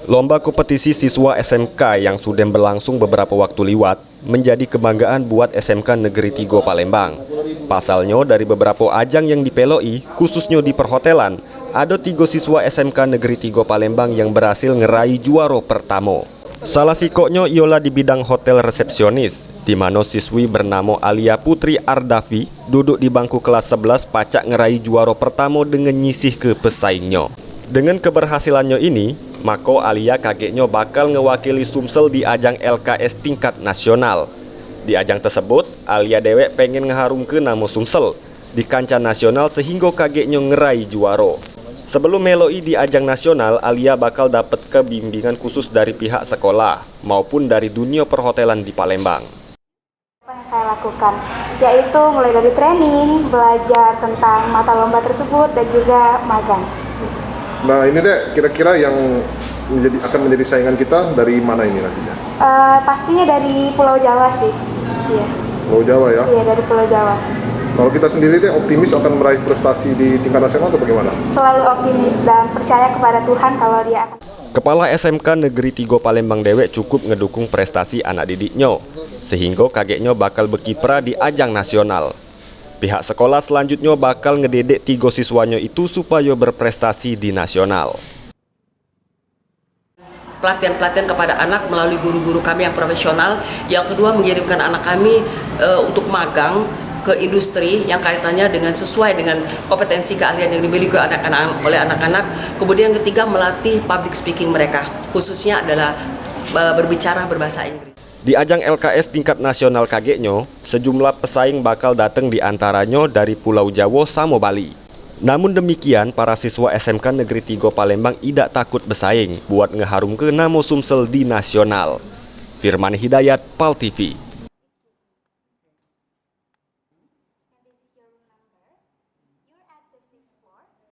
Lomba kompetisi siswa SMK yang sudah berlangsung beberapa waktu liwat menjadi kebanggaan buat SMK Negeri 3 Palembang. Pasalnya dari beberapa ajang yang dipeloi, khususnya di perhotelan, ada 3 siswa SMK Negeri 3 Palembang yang berhasil ngeraih juara pertama. Salah sikoknya ialah di bidang hotel resepsionis, di mana siswi bernama Alia Putri Ardafi duduk di bangku kelas 11 pacak ngeraih juara pertama dengan nyisih ke pesaingnya. Dengan keberhasilannya ini, maka Alia kagetnya bakal ngewakili Sumsel di ajang LKS tingkat nasional. Di ajang tersebut, Alia dewek pengen ngeharumke nama Sumsel di kancah nasional sehingga kagetnya ngeraih juara. Sebelum meloi di ajang nasional, Alia bakal dapat kebimbingan khusus dari pihak sekolah maupun dari dunia perhotelan di Palembang. Apa yang saya lakukan yaitu mulai dari training, belajar tentang mata lomba tersebut dan juga magang. Nah ini deh kira-kira yang akan menjadi saingan kita dari mana ini nantinya? Pastinya dari Pulau Jawa sih. Iya. Pulau Jawa ya? Iya, dari Pulau Jawa. Kalau kita sendiri deh optimis akan meraih prestasi di tingkat nasional atau bagaimana? Selalu optimis dan percaya kepada Tuhan kalau dia akan. Kepala SMK Negeri 3 Palembang dewek cukup ngedukung prestasi anak didiknya, sehingga kagetnya bakal berkiprah di ajang nasional. Pihak sekolah selanjutnya bakal ngededek 3 siswanya itu supaya berprestasi di nasional. Pelatihan-pelatihan kepada anak melalui guru-guru kami yang profesional. Yang kedua, mengirimkan anak kami untuk magang ke industri yang kaitannya dengan sesuai dengan kompetensi keahlian yang dimiliki oleh anak-anak. Kemudian yang ketiga, melatih public speaking mereka, khususnya adalah berbicara berbahasa Inggris. Di ajang LKS tingkat nasional kagetnya, sejumlah pesaing bakal datang di antaranya dari Pulau Jawa sama Bali. Namun demikian, para siswa SMK Negeri 3 Palembang tidak takut bersaing buat ngeharumke nama Sumsel di nasional. Firman Hidayat, PAL TV.